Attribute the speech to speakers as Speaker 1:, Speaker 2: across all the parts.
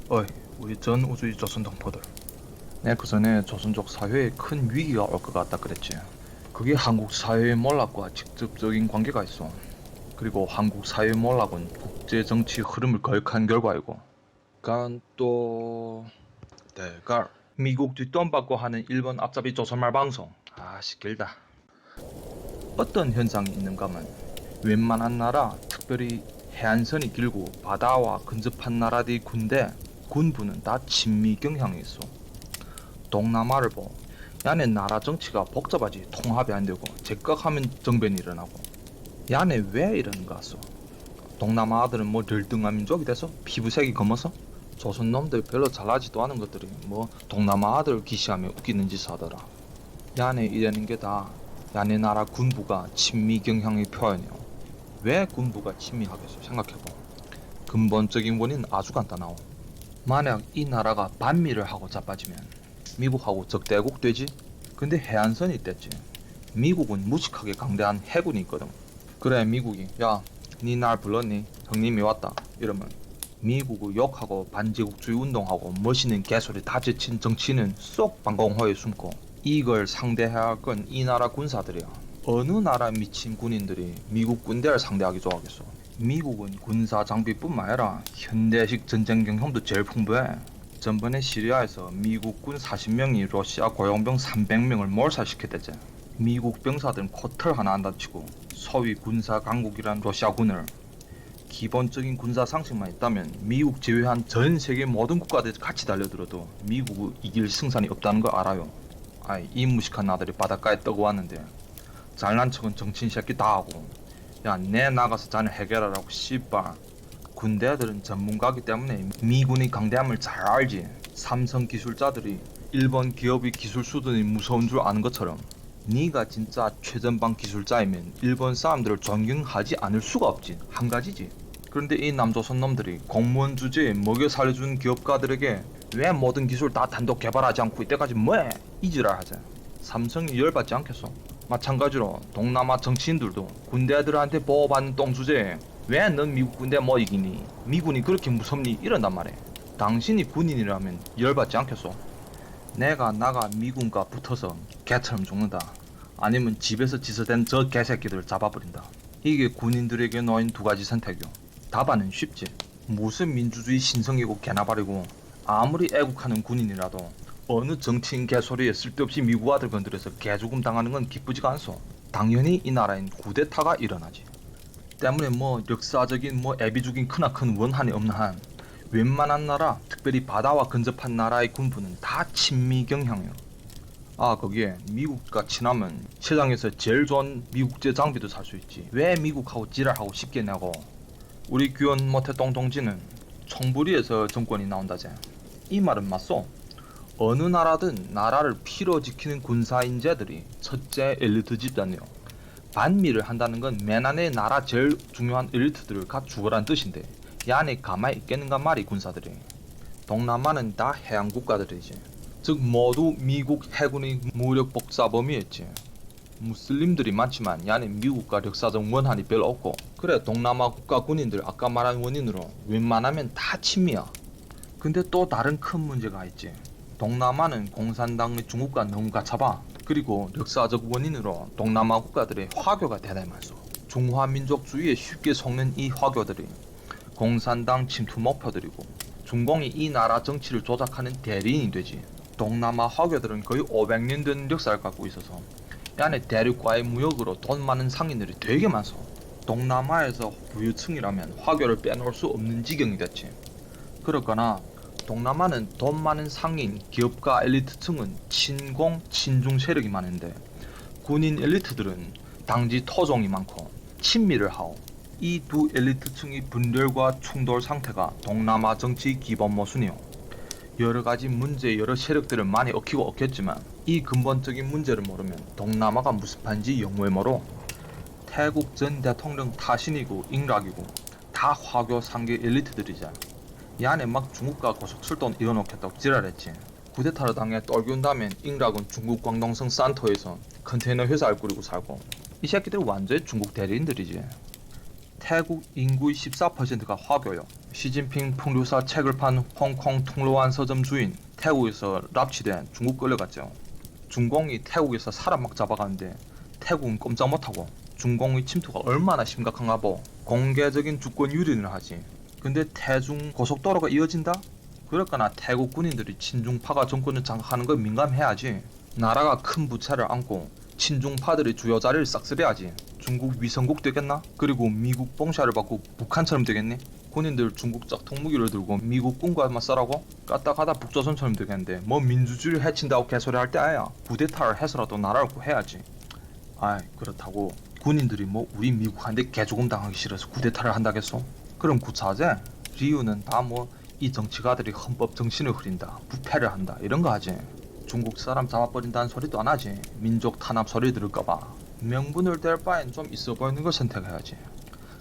Speaker 1: 어이, 우리 전 우주의 조선 동포들. 내 그 전에 조선족 사회에 큰 위기가 올 것 같다 그랬지. 그게 한국 사회의 몰락과 직접적인 관계가 있어. 그리고 한국 사회의 몰락은 국제 정치 흐름을 거역한 결과이고. 그간 또 대갈. 미국 뒷돈받고 하는 일본 앞잡이 조선말 방송. 길다. 어떤 현상이 있는가 하면 웬만한 나라, 특별히 해안선이 길고 바다와 근접한 나라들의 군대, 군부는 다 친미 경향이 있어. 동남아를 보. 야네 나라 정치가 복잡하지 통합이 안 되고 제깍하면 정변이 일어나고. 야네 왜 이러는가 소? 동남아 아들은 뭐 들등한 민족이 돼서 피부색이 검어서 조선 놈들 별로 잘나지도 않은 것들이 뭐 동남아 아들 기시하며 웃기는 짓 하더라. 야네 이러는 게 다 야네 나라 군부가 친미 경향의 표현이요. 왜 군부가 친미하겠어 생각해보. 근본적인 원인은 아주 간단하오. 만약 이 나라가 반미를 하고 자빠지면 미국하고 적대국 되지? 근데 해안선이 있댔지. 미국은 무식하게 강대한 해군이 있거든. 그래 미국이 야 니 날 불렀니? 형님이 왔다 이러면 미국을 욕하고 반제국주의 운동하고 멋있는 개소리 다 제친 정치인은 쏙 방공호에 숨고 이걸 상대해야 할 건 이 나라 군사들이야. 어느 나라 미친 군인들이 미국 군대를 상대하기 좋아하겠어. 미국은 군사 장비뿐만 아니라 현대식 전쟁 경험도 제일 풍부해. 전번에 시리아에서 미국 군 40명이 러시아 고용병 300명을 몰살시켰댔지. 미국 병사들은 코털 하나 안 다치고 소위 군사 강국이란 러시아군을 기본적인 군사 상식만 있다면 미국 제외한 전 세계 모든 국가들이 같이 달려들어도 미국이 이길 승산이 없다는 걸 알아요. 이 무식한 나들이 바닷가에 떠고 왔는데 잘난 척은 정치인 새끼 다 하고 야 내 나가서 자네 해결하라고 씨발. 군대 애들은 전문가기 때문에 미군의 강대함을 잘 알지. 삼성 기술자들이 일본 기업의 기술 수준이 무서운 줄 아는 것처럼 네가 진짜 최전방 기술자이면 일본 사람들을 존경하지 않을 수가 없지. 한 가지지. 그런데 이 남조선 놈들이 공무원 주제에 먹여 살려준 기업가들에게 왜 모든 기술 다 단독 개발하지 않고 이때까지 뭐해? 이지랄 하자. 삼성이 열받지 않겠어? 마찬가지로 동남아 정치인들도 군대 애들한테 보호받는 똥 주제에 왜 넌 미국 군대 못 이기니? 미군이 그렇게 무섭니? 이런단 말이야. 당신이 군인이라면 열받지 않겠어? 내가 나가 미군과 붙어서 개처럼 죽는다. 아니면 집에서 지서댄 저 개새끼들을 잡아버린다. 이게 군인들에게 놓인 두 가지 선택이요. 답안은 쉽지. 무슨 민주주의 신성이고 개나발이고 아무리 애국하는 군인이라도 어느 정치인 개소리에 쓸데없이 미국 아들 건드려서 개죽음 당하는 건 기쁘지가 않소. 당연히 이 나라엔 쿠데타가 일어나지. 때문에 뭐 역사적인 뭐 애비죽인 크나큰 원한이 없는 한 웬만한 나라, 특별히 바다와 근접한 나라의 군부는 다 친미 경향이요. 거기에 미국과 친하면 세상에서 제일 좋은 미국제 장비도 살 수 있지. 왜 미국하고 지랄하고 싶게 내고. 우리 귀여운 모태 똥동지는 총부리에서 정권이 나온다제. 이 말은 맞소. 어느 나라든 나라를 피로 지키는 군사인재들이 첫째 엘리트 집단이요. 반미를 한다는 건 맨 안에 나라 제일 중요한 엘리트들을 가 죽어란 뜻인데 이 안에 가만히 있겠는가 말이 군사들이. 동남아는 다 해양 국가들이지. 즉 모두 미국 해군의 무력 복사 범위였지. 무슬림들이 많지만 이 안에 미국과 역사적 원한이 별로 없고. 그래 동남아 국가 군인들 아까 말한 원인으로 웬만하면 다 친미야. 근데 또 다른 큰 문제가 있지. 동남아는 공산당의 중국과 너무 가차봐. 그리고 역사적 원인으로 동남아 국가들의 화교가 대단히 많소. 중화민족주의에 쉽게 속는 이 화교들이 공산당 침투 목표들이고 중공이 이 나라 정치를 조작하는 대리인이 되지. 동남아 화교들은 거의 500년 된 역사를 갖고 있어서 이 안에 대륙과의 무역으로 돈 많은 상인들이 되게 많소. 동남아에서 부유층이라면 화교를 빼놓을 수 없는 지경이 됐지. 그렇거나 동남아는 돈 많은 상인, 기업가 엘리트층은 친공, 친중 세력이 많은데 군인 엘리트들은 당지 토종이 많고 친미를 하오. 이 두 엘리트층의 분열과 충돌 상태가 동남아 정치의 기본 모순이요. 여러가지 문제 여러 세력들을 많이 얽히고 얽혔지만 이 근본적인 문제를 모르면 동남아가 무슨 판지 영무에 모로. 태국 전 대통령 타신이고 잉락이고 다 화교 상계 엘리트들이자. 이 안에 막 중국과 고속철도 이어놓겠다고 지랄했지. 쿠데타를 당해 떨군 다음엔 잉락은 중국 광동성 산토에서 컨테이너 회사를 꾸리고 살고 이 새끼들 완전히 중국 대리인들이지. 태국 인구의 14%가 화교요. 시진핑 풍류사 책을 판 홍콩 통로안 서점 주인, 태국에서 납치된 중국 끌려갔죠. 중공이 태국에서 사람 막 잡아가는데 태국은 꼼짝 못하고 중공의 침투가 얼마나 심각한가 보. 공개적인 주권 유린을 하지. 근데 태중 고속도로가 이어진다? 그럴까나 태국 군인들이 친중파가 정권을 장악하는 걸 민감해야지. 나라가 큰 부채를 안고 친중파들이 주요 자리를 싹쓸이하지. 중국 위성국 되겠나? 그리고 미국 봉샤를 받고 북한처럼 되겠니? 군인들 중국적 통무기를 들고 미국 군과 맞서라고? 까딱하다 북조선처럼 되겠는데 뭐 민주주의를 해친다고 개소리 할 때 아야. 쿠데타를 해서라도 나라를 구해야지. 아이 그렇다고 군인들이 뭐 우리 미국한테 개조금 당하기 싫어서 쿠데타를 한다겠어? 그럼 구차제? 이유는 다 뭐 이 정치가들이 헌법 정신을 흐린다, 부패를 한다 이런 거 하지. 중국 사람 잡아버린다는 소리도 안 하지. 민족 탄압 소리 들을까봐. 명분을 댈 바엔 좀 있어 보이는 걸 선택해야지.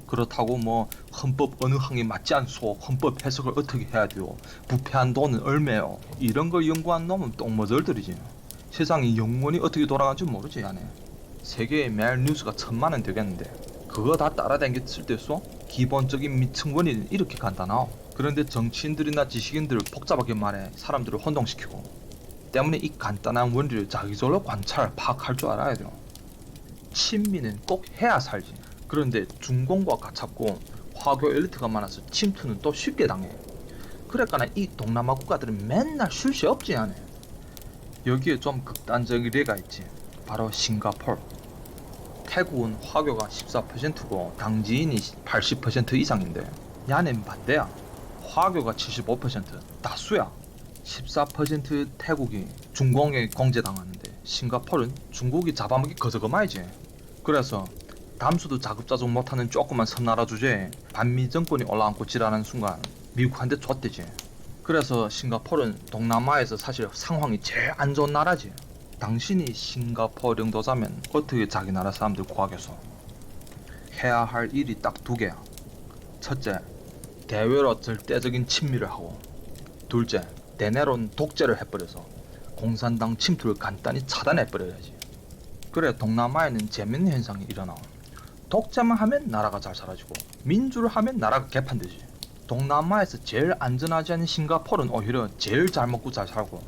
Speaker 1: 그렇다고 뭐 헌법 어느 항에 맞지 않소, 헌법 해석을 어떻게 해야 돼요, 부패한 돈은 얼매요, 이런 걸 연구한 놈은 똥머저들이지. 세상이 영원히 어떻게 돌아가는지 모르지. 안에 세계에 매일 뉴스가 1000만은 되겠는데 그거 다 따라다녔을 때서 기본적인 미층 원리는 이렇게 간단하. 그런데 정치인들이나 지식인들 복잡하게 말해 사람들을 혼동시키고, 때문에 이 간단한 원리를 자기절로 관찰, 파악할 줄 알아야 돼요. 친미는 꼭 해야 살지. 그런데 중공과 가깝고 화교 엘리트가 많아서 침투는 또 쉽게 당해. 그러니까 이 동남아 국가들은 맨날 쉴 새 없지 않네. 여기에 좀 극단적인 예가 있지. 바로 싱가포르. 태국은 화교가 14%고 당지인이 80% 이상인데 야는 반대야. 화교가 75%, 다수야. 14% 태국이 중공에 공제당하는데 싱가포르는 중국이 잡아먹기 거저거마이지. 그래서 담수도 자급자족 못하는 조그만 섬나라 주제에 반미 정권이 올라앉고 지라는 순간 미국한테 좆대지. 그래서 싱가포르는 동남아에서 사실 상황이 제일 안 좋은 나라지. 당신이 싱가포르 영도자면 어떻게 자기 나라 사람들 구하겠어? 해야 할 일이 딱 2개야. 첫째, 대외로 절대적인 친미를 하고, 둘째, 대내로는 독재를 해버려서 공산당 침투를 간단히 차단해버려야지. 그래 동남아에는 재밌는 현상이 일어나. 독재만 하면 나라가 잘 사라지고 민주를 하면 나라가 개판되지. 동남아에서 제일 안전하지 않은 싱가포르는 오히려 제일 잘 먹고 잘 살고,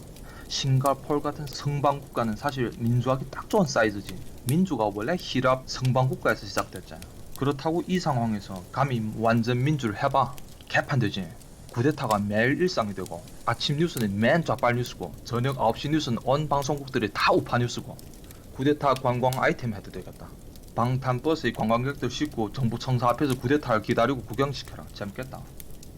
Speaker 1: 싱가포르 같은 성방국가는 사실 민주하기 딱 좋은 사이즈지. 민주가 원래 히랍 성방국가에서 시작됐잖아. 그렇다고 이 상황에서 감히 완전 민주를 해봐, 개판되지. 쿠데타가 매일 일상이 되고 아침 뉴스는 맨 좌빨 뉴스고 저녁 9시 뉴스는 온 방송국들이 다 우파 뉴스고. 쿠데타 관광 아이템 해도 되겠다. 방탄버스의 관광객들 싣고 정부 청사 앞에서 쿠데타를 기다리고 구경시켜라. 재밌겠다.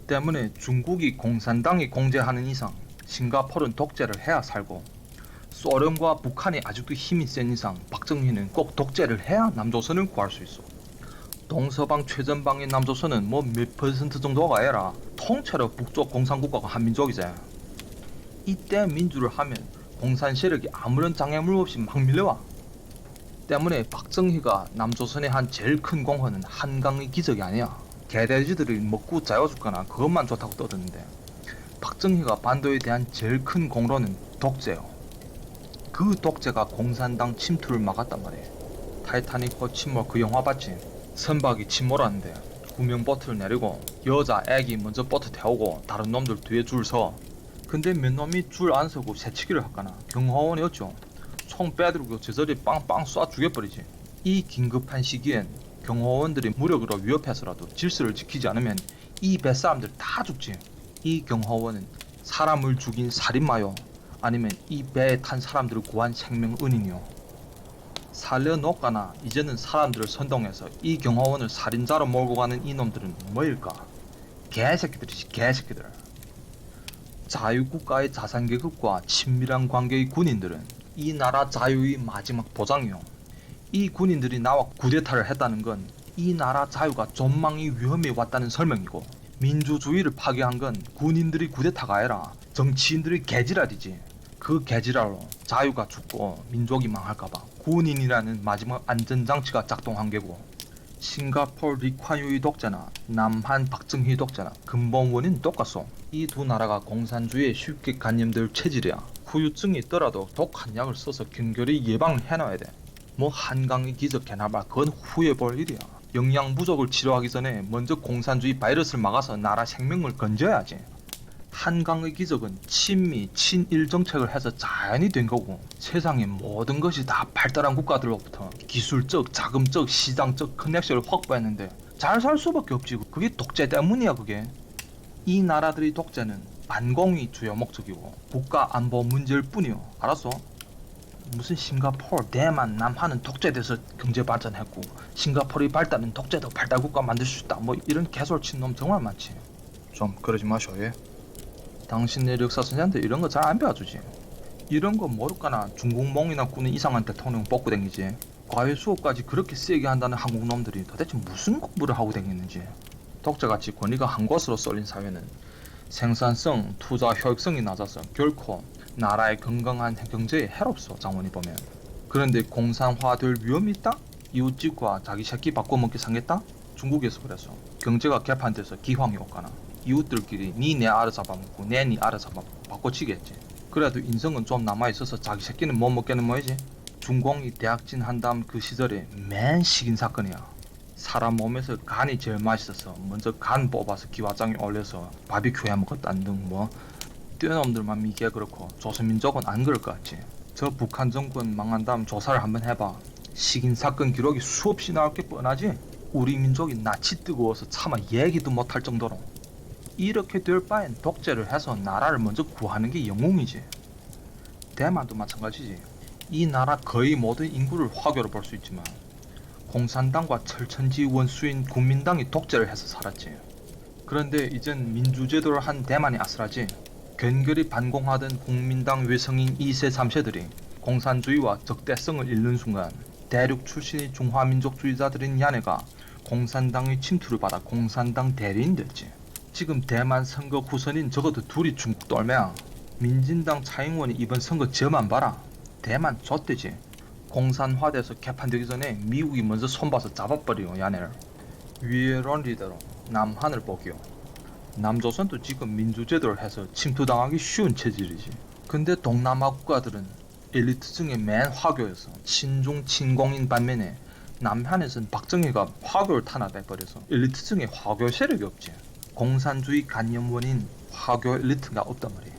Speaker 1: 때문에 중국이 공산당이 공제하는 이상 싱가포르는 독재를 해야 살고, 소련과 북한이 아직도 힘이 센 이상 박정희는 꼭 독재를 해야 남조선을 구할 수 있어. 동서방 최전방의 남조선은 뭐 몇 퍼센트 정도가 아니라 통째로 북쪽 공산국가가 한민족이지. 이때 민주를 하면 공산 세력이 아무런 장애물 없이 막 밀려와. 때문에 박정희가 남조선에 한 제일 큰 공헌은 한강의 기적이 아니야. 개돼지들이 먹고 자요 죽거나 그것만 좋다고 떠드는데, 박정희가 반도에 대한 제일 큰 공로는 독재요. 그 독재가 공산당 침투를 막았단 말이야. 타이타닉호 침몰 그 영화 봤지? 선박이 침몰하는데 구명보트를 내리고 여자 애기 먼저 보트 태우고 다른 놈들 뒤에 줄 서. 근데 몇 놈이 줄 안 서고 새치기를 할까나. 경호원이었죠. 총 빼들고 제자리에 빵빵 쏴 죽여버리지. 이 긴급한 시기엔 경호원들이 무력으로 위협해서라도 질서를 지키지 않으면 이 뱃사람들 다 죽지. 이 경호원은 사람을 죽인 살인마요, 아니면 이 배에 탄 사람들을 구한 생명은인이요. 살려놓거나 이제는 사람들을 선동해서 이 경호원을 살인자로 몰고 가는 이놈들은 뭐일까? 개새끼들이지, 개새끼들. 자유국가의 자산계급과 친밀한 관계의 군인들은 이 나라 자유의 마지막 보장이요. 이 군인들이 나와 쿠데타를 했다는 건 이 나라 자유가 존망이 위험에 왔다는 설명이고, 민주주의를 파괴한 건 군인들이 쿠데타가 아니라 정치인들의 개지랄이지. 그 개지랄로 자유가 죽고 민족이 망할까봐 군인이라는 마지막 안전장치가 작동한 게고, 싱가포르 리콴유의 독재나 남한 박정희 독재나 근본 원인은 똑같소. 이 두 나라가 공산주의에 쉽게 간염될 체질이야. 후유증이 있더라도 독한 약을 써서 경결히 예방을 해놔야 돼. 뭐 한강의 기적 개나봐 그건 후회 볼 일이야. 영양 부족을 치료하기 전에 먼저 공산주의 바이러스를 막아서 나라 생명을 건져야지. 한강의 기적은 친미, 친일 정책을 해서 자연히 된 거고 세상의 모든 것이 다 발달한 국가들로부터 기술적, 자금적, 시장적 커넥션을 확보했는데 잘 살 수밖에 없지. 그게 독재 때문이야 그게. 이 나라들의 독재는 반공이 주요 목적이고 국가 안보 문제일 뿐이요. 알았어? 무슨 싱가포르, 대만, 남한은 독재돼서 경제 발전했고 싱가포르의 발달은 독재도 발달국가 만들 수 있다. 뭐 이런 개솔친 놈 정말 많지. 좀 그러지 마셔. 예? 당신네 역사 선생한테 이런 거 잘 안 배워주지. 이런 거 모를까나 중국몽이나 꾸는 이상한 대통령 뽑고 댕기지. 과외 수업까지 그렇게 세게 한다는 한국 놈들이 도대체 무슨 공부를 하고 댕기는지. 독재같이 권위가 한 곳으로 쏠린 사회는 생산성, 투자 효율성이 낮아서 결코 나라의 건강한 경제에 해롭소. 장원이 보면. 그런데 공산화될 위험이 있다? 이웃집과 자기 새끼 바꿔먹기 상겠다? 중국에서 그래서 경제가 개판돼서 기황이 오거나 이웃들끼리 니내 알아 잡아먹고 내니 알아 잡아먹고 바꿔치겠지. 그래도 인성은 좀 남아있어서 자기 새끼는 못 먹겠는 뭐이지. 중공이 대학진 한 다음 그 시절에 맨 식인 사건이야. 사람 몸에서 간이 제일 맛있어서 먼저 간 뽑아서 기와장에 올려서 바비큐 해먹었다는 등 뭐 뛰어놈들만 믿기야 그렇고 조선민족은 안 그럴 것 같지. 저 북한 정권 망한 다음 조사를 한번 해봐. 식인 사건 기록이 수없이 나올 게 뻔하지. 우리 민족이 낯이 뜨거워서 차마 얘기도 못할 정도로. 이렇게 될 바엔 독재를 해서 나라를 먼저 구하는 게 영웅이지. 대만도 마찬가지지. 이 나라 거의 모든 인구를 화교로 볼 수 있지만 공산당과 철천지 원수인 국민당이 독재를 해서 살았지. 그런데 이젠 민주제도를 한 대만이 아슬하지. 견결이 반공하던 국민당 외성인 2세 3세들이 공산주의와 적대성을 잃는 순간 대륙 출신의 중화민족주의자들인 야네가 공산당의 침투를 받아 공산당 대리인 됐지. 지금 대만 선거 후선인 적어도 둘이 중국 돌매야. 민진당 차잉원이 이번 선거 저만 봐라. 대만 좆대지. 공산화돼서 개판되기 전에 미국이 먼저 손봐서 잡아버리요 야네를. 위의論리대로 남한을 보기요. 남조선도 지금 민주제도를 해서 침투당하기 쉬운 체질이지. 근데 동남아 국가들은 엘리트층의 맨 화교여서 친중 친공인 반면에 남한에선 박정희가 화교를 탄압해버려서 엘리트층의 화교 세력이 없지. 공산주의 간염원인 화교 엘리트가 없단 말이야.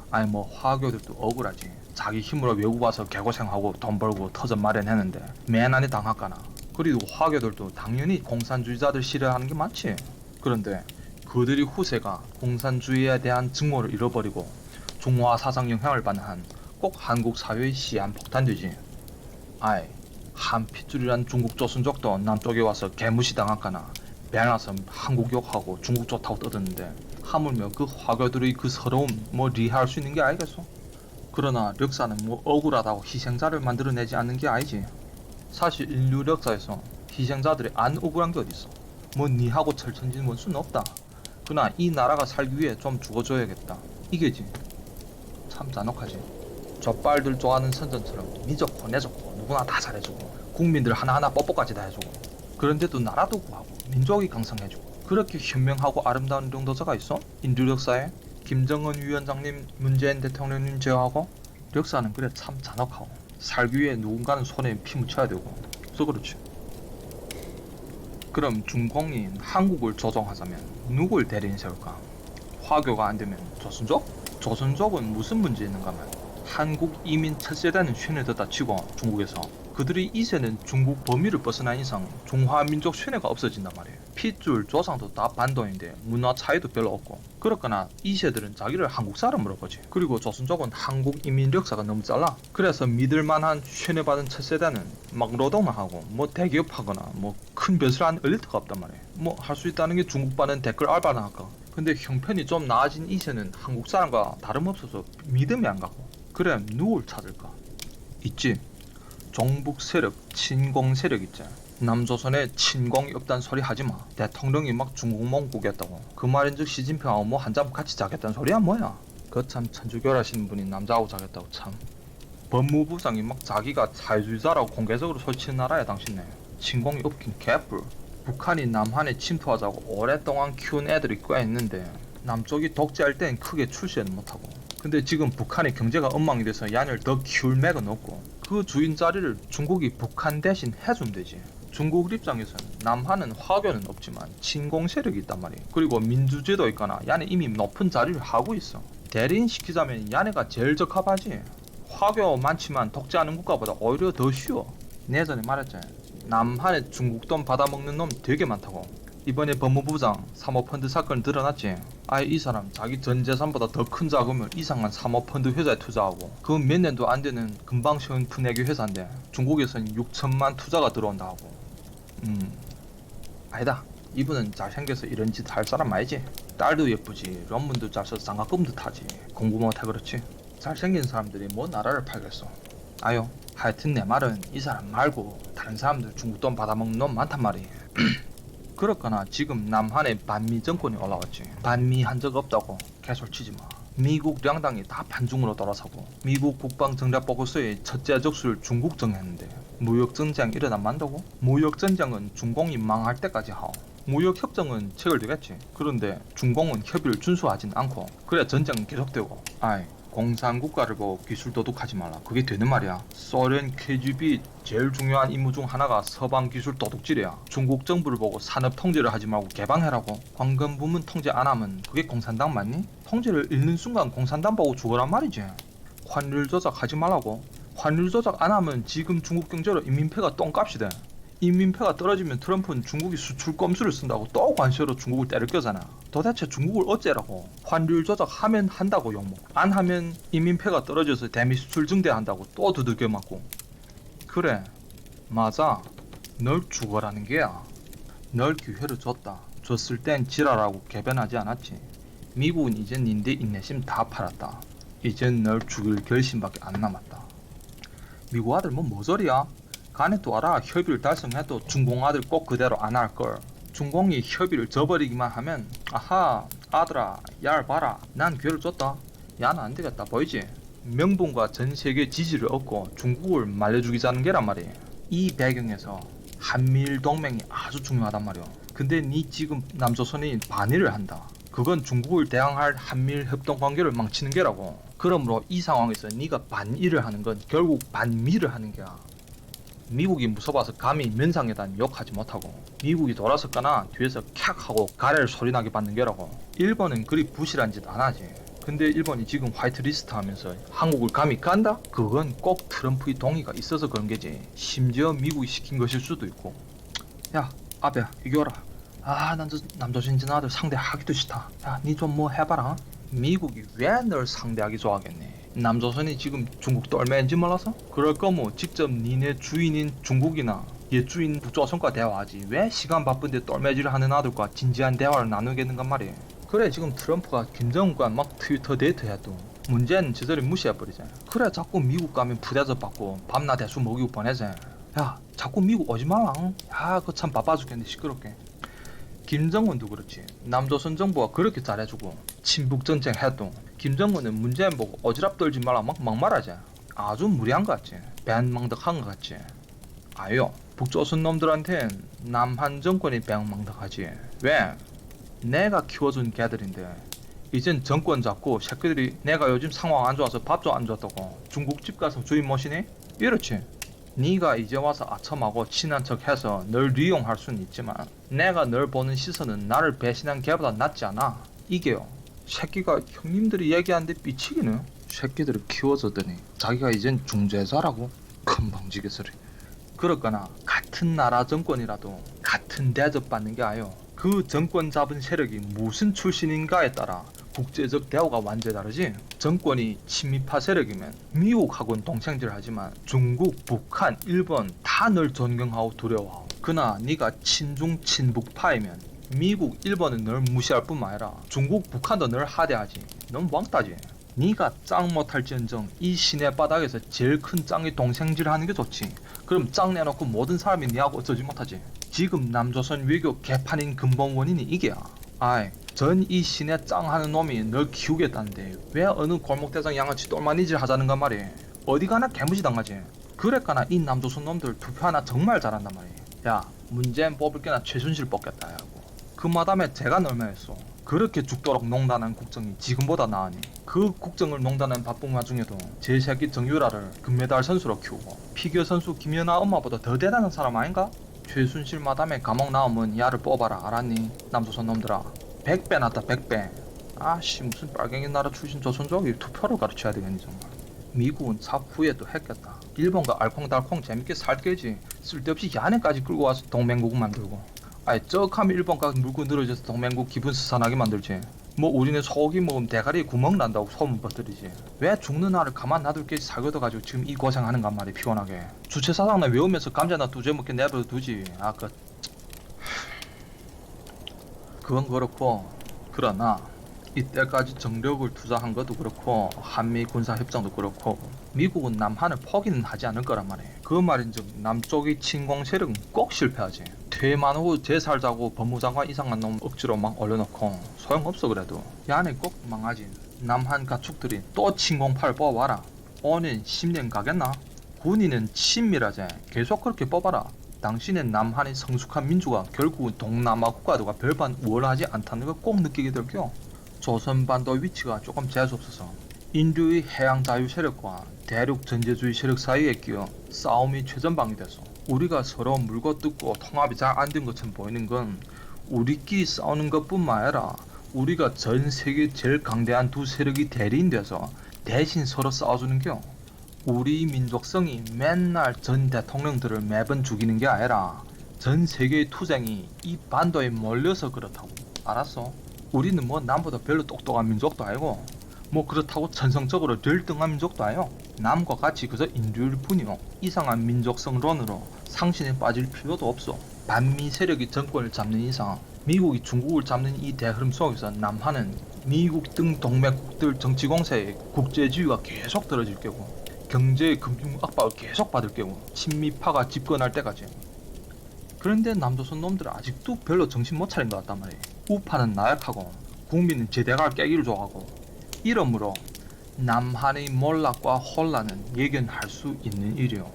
Speaker 1: 아니 뭐 화교들도 억울하지. 자기 힘으로 외국 와서 개고생하고 돈 벌고 터전 마련했는데 맨 안에 당할까나. 그리고 화교들도 당연히 공산주의자들 싫어하는 게 많지. 그런데 그들이 후세가 공산주의에 대한 증오를 잃어버리고 중화 사상 영향을 받는 한 꼭 한국 사회의 시한폭탄되지. 아이 한 핏줄이란 중국 조선족도 남쪽에 와서 개무시 당할까나 배나서 한국 욕하고 중국 좋다고 떠드는데 하물며 그 화교들의 그 서러움 뭐 리할 수 있는 게 아니겠소? 그러나 역사는 뭐 억울하다고 희생자를 만들어내지 않는 게 아니지. 사실 인류 역사에서 희생자들이 안 억울한 게 어딨어. 뭐 니하고 철천지는 원수는 없다. 그러나 이 나라가 살기 위해 좀 죽어줘야겠다. 이게지. 참 잔혹하지. 젖발들 좋아하는 선전처럼 니 좋고 내 좋고 누구나 다 잘해주고 국민들 하나하나 뽀뽀까지 다 해주고 그런데도 나라도 구하고 민족이 강성해주고 그렇게 현명하고 아름다운領導자가 있어? 인류 역사에? 김정은 위원장님, 문재인 대통령님 제외하고? 역사는 그래 참 잔혹하고 살기 위해 누군가는 손에 피 묻혀야 되고 그래서 그렇지. 그럼 중공이 한국을 조종하자면 누굴 대리인 세울까? 화교가 안되면 조선족? 조선족은 무슨 문제 있는가면 한국 이민 첫 세대는 쇠뇌되다 치고 중국에서 그들이 2세는 중국 범위를 벗어난 이상 중화민족 쇠뇌가 없어진단 말이에요. 핏줄 조상도 다 반도인데 문화 차이도 별로 없고 그렇거나 2세들은 자기를 한국 사람으로 보지. 그리고 조선족은 한국 이민 역사가 너무 짧아. 그래서 믿을만한 쇠뇌받은 첫 세대는 막 노동만 하고 뭐 대기업하거나 뭐 큰 벼슬 한 엘리트가 없단 말이에요. 뭐 할 수 있다는 게 중국반은 댓글 알바나 할까. 근데 형편이 좀 나아진 2세는 한국 사람과 다름없어서 믿음이 안 가고 그래 누굴 찾을까? 있지. 종북 세력, 친공 세력 있지. 남조선에 친공이 없단 소리 하지마. 대통령이 막 중국몽 꾸겠다고. 그 말인즉 시진핑하고 뭐 한잠 같이 자겠다는 소리야 뭐야. 거참 천주교라시는 분이 남자하고 자겠다고 참. 법무부장이 막 자기가 사회주의자라고 공개적으로 소리치는 나라야 당신네. 친공이 없긴 개뿔. 북한이 남한에 침투하자고 오랫동안 키운 애들이 꽤 있는데 남쪽이 독재할 땐 크게 출시는 못하고 근데 지금 북한의 경제가 엉망이 돼서 야를 더 키울 맥은 없고 그 주인 자리를 중국이 북한 대신 해주면 되지. 중국 입장에서는 남한은 화교는 없지만 친공 세력이 있단 말이에요. 그리고 민주제도 있거나 야네 이미 높은 자리를 하고 있어. 대리인 시키자면 야네가 제일 적합하지. 화교 많지만 독재하는 국가보다 오히려 더 쉬워. 예전에 말했잖아. 남한에 중국 돈 받아먹는 놈 되게 많다고. 이번에 법무부장 사모펀드 사건 드러났지. 아예 이 사람 자기 전 재산보다 더 큰 자금을 이상한 사모펀드 회사에 투자하고 그 몇 년도 안 되는 금방 쉬운 푸내기 회사인데 중국에선 6천만 투자가 들어온다 하고. 아니다. 이분은 잘생겨서 이런 짓 할 사람 아니지. 딸도 예쁘지,論문도 잘 써서 장학금도 타지. 공부 못해 그렇지. 잘생긴 사람들이 뭐 나라를 팔겠어. 아유, 하여튼 내 말은 이 사람 말고 다른 사람들 중국 돈 받아먹는 놈 많단 말이에요. 그렇거나 지금 남한에 반미 정권이 올라왔지. 반미 한 적 없다고 개솔치지 마. 미국 량당이 다 반중으로 돌아서고 미국 국방전략보고서의 첫째 적수를 중국 정했는데 무역전쟁 일어나면 안다고? 무역전쟁은 중공이 망할 때까지 하오. 무역협정은 체결되겠지. 그런데 중공은 협의를 준수하진 않고 그래 전쟁은 계속되고. 아이, 공산국가를 보고 기술 도둑하지 말라. 그게 되는 말이야. 소련 KGB 제일 중요한 임무 중 하나가 서방 기술 도둑질이야. 중국 정부를 보고 산업 통제를 하지 말고 개방해라고. 관건 부문 통제 안 하면 그게 공산당 맞니? 통제를 잃는 순간 공산당 보고 죽어란 말이지. 환율 조작하지 말라고. 환율 조작 안 하면 지금 중국 경제로 인민폐가 똥값이 돼. 인민폐가 떨어지면 트럼프는 중국이 수출 꼼수를 쓴다고 또 관세로 중국을 때릴 거잖아. 도대체 중국을 어째라고. 환율 조작하면 한다고 욕먹, 안 하면 인민폐가 떨어져서 대미 수출 증대한다고 또 두들겨 맞고. 그래, 맞아. 널 죽어라는 게야. 널 기회를 줬다. 줬을 땐 지랄하고 개변하지 않았지. 미국은 이젠 닌데 인내심 다 팔았다. 이젠 널 죽일 결심밖에 안 남았다. 미국 아들 뭐 소리야? 가네 또 알아. 협의를 달성해도 중공 아들 꼭 그대로 안 할걸. 중공이 협의를 저버리기만 하면 아하 아들아 얄 봐라 난 기회를 줬다. 야는 안 되겠다 보이지? 명분과 전 세계 지지를 얻고 중국을 말려죽이자는 게란 말이야. 이 배경에서 한미일 동맹이 아주 중요하단 말이야. 근데 니 지금 남조선이 반의를 한다. 그건 중국을 대항할 한미일 협동 관계를 망치는 게라고. 그러므로 이 상황에서 니가 반의를 하는 건 결국 반미를 하는 게야. 미국이 무서워서 감히 면상에다 욕하지 못하고 미국이 돌아섰거나 뒤에서 캬 하고 가래를 소리나게 받는 게라고. 일본은 그리 부실한 짓 안 하지. 근데 일본이 지금 화이트리스트 하면서 한국을 감히 깐다? 그건 꼭 트럼프의 동의가 있어서 그런 게지. 심지어 미국이 시킨 것일 수도 있고. 야 아베야 이겨라. 아 남조선진 아들 상대하기도 싫다. 야 니 좀 뭐 해봐라. 미국이 왜 널 상대하기 좋아하겠니? 남조선이 지금 중국 똘매인지 몰라서? 그럴 거면 직접 니네 주인인 중국이나 옛 주인 북조선과 대화하지. 왜 시간 바쁜데 똘매질을 하는 아들과 진지한 대화를 나누겠는가 말이야. 그래 지금 트럼프가 김정은과 막 트위터 데이트해도 문제는 저들이 무시해버리잖아. 그래 자꾸 미국 가면 부대접 받고 밤낮 대수 먹이고 보내지. 야 자꾸 미국 오지 마라. 야 그거 참 바빠 죽겠네 시끄럽게. 김정은도 그렇지. 남조선 정부가 그렇게 잘해주고 친북전쟁 해도 김정은은 문재인 보고 어지럽 떨지 말라 막 막말하지. 아주 무리한 것 같지. 배은망덕한 것 같지. 아유 북조선 놈들한텐 남한 정권이 배은망덕하지. 왜? 내가 키워준 개들인데 이젠 정권 잡고 새끼들이 내가 요즘 상황 안 좋아서 밥도 안 줬다고 중국집 가서 주인 모시니? 이렇지. 네가 이제 와서 아첨하고 친한 척 해서 널 이용할 수는 있지만 내가 널 보는 시선은 나를 배신한 개보다 낫지 않아. 이게요. 새끼가 형님들이 얘기하는데 삐치기는. 새끼들을 키워줬더니 자기가 이젠 중재자라고? 금방지게 소리. 그렇거나 같은 나라 정권이라도 같은 대접받는 게 아요. 그 정권 잡은 세력이 무슨 출신인가에 따라 국제적 대우가 완전히 다르지. 정권이 친미파 세력이면 미국하고는 동생질하지만 중국, 북한, 일본 다 널 존경하고 두려워하고. 그나 네가 친중 친북파이면 미국, 일본은 널 무시할 뿐만 아니라 중국, 북한도 널 하대하지. 넌 왕따지. 네가 짱 못할지언정 이 시내 바닥에서 제일 큰 짱이 동생질하는 게 좋지. 그럼 짱 내놓고 모든 사람이 니하고 어쩌지 못하지. 지금 남조선 외교 개판인 근본 원인이 이게야. 아이 전 이 시내 짱 하는 놈이 널 키우겠다는데 왜 어느 골목대장 양아치 똘마니질 하자는가 말이. 어디 가나 개무시 당하지. 그랬거나 이 남조선 놈들 투표 하나 정말 잘한단 말이. 야 문재인 뽑을 게나 최순실 뽑겠다 하고. 그 마담에 제가 널매했어. 그렇게 죽도록 농단한 국정이 지금보다 나으니 그 국정을 농단한 바쁜 와중에도 제 새끼 정유라를 금메달 선수로 키우고 피겨 선수 김연아 엄마보다 더 대단한 사람 아닌가? 최순실 마담에 감옥 나오면 야를 뽑아라 알았니? 남조선 놈들아. 100배 낫다 100배. 아씨 무슨 빨갱이 나라 출신 조선족이 투표를 가르쳐야 되겠니 정말. 미국은 사후에 또 했겠다. 일본과 알콩달콩 재밌게 살게지. 쓸데없이 야네까지 끌고 와서 동맹국 만들고. 아이 쩍하면 일본과 물고 늘어져서 동맹국 기분 스산하게 만들지. 뭐 우리는 소고기 먹으면 대가리에 구멍 난다고 소문 퍼뜨리지. 왜 죽는 나를 가만 놔둘 게 살거둬가지고 지금 이 고생하는간 말이야 피곤하게. 주체사상나 외우면서 감자나 두제 먹게 내버려 두지. 그건 그렇고 그러나 이때까지 정력을 투자한 것도 그렇고 한미 군사협정도 그렇고 미국은 남한을 포기는 하지 않을 거란 말이에요. 그 말인즉 남쪽의 침공 세력은 꼭 실패하지. 퇴임한 후 재살자고 법무장관 이상한 놈 억지로 막 올려놓고 소용없어. 그래도 야네 꼭 망하지. 남한 가축들이 또 침공파를 뽑아와라. 5년 10년 가겠나? 군인은 친밀하지. 계속 그렇게 뽑아라. 당신의 남한의 성숙한 민주가 결국은 동남아 국가들과 별반 우월하지 않다는 걸 꼭 느끼게 될게요. 조선반도 위치가 조금 재수없어서 인류의 해양 자유 세력과 대륙 전제주의 세력 사이에 끼어 싸움이 최전방이 돼서 우리가 서로 물고 뜯고 통합이 잘 안 된 것처럼 보이는 건 우리끼리 싸우는 것뿐만 아니라 우리가 전 세계 제일 강대한 두 세력이 대리인 돼서 대신 서로 싸워주는겨. 우리 민족성이 맨날 전 대통령들을 매번 죽이는 게 아니라 전 세계의 투쟁이 이 반도에 몰려서 그렇다고. 알았어? 우리는 뭐 남보다 별로 똑똑한 민족도 아니고 뭐 그렇다고 천성적으로 열등한 민족도 아니요. 남과 같이 그저 인류일 뿐이요. 이상한 민족성론으로 상신에 빠질 필요도 없어. 반미 세력이 정권을 잡는 이상 미국이 중국을 잡는 이 대흐름 속에서 남한은 미국 등 동맹국들 정치 공세에 국제지위가 계속 떨어질 거고 경제 금융 압박을 계속 받을 거고 친미파가 집권할 때까지. 그런데 남조선 놈들은 아직도 별로 정신 못 차린 것 같단 말이에요. 우파는 나약하고 국민은 제대갈 깨기를 좋아하고 이러므로 남한의 몰락과 혼란은 예견할 수 있는 일이요.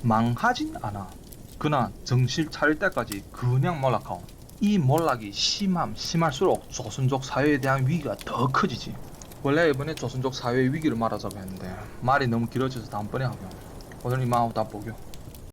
Speaker 1: 망하진 않아. 그러나 정신 차릴 때까지 그냥 몰락하고 이 몰락이 심할수록 조선족 사회에 대한 위기가 더 커지지. 원래 이번에 조선족 사회의 위기를 말하자고 했는데 말이 너무 길어져서 다음번에 하고 오늘 이만하고 다 보겨.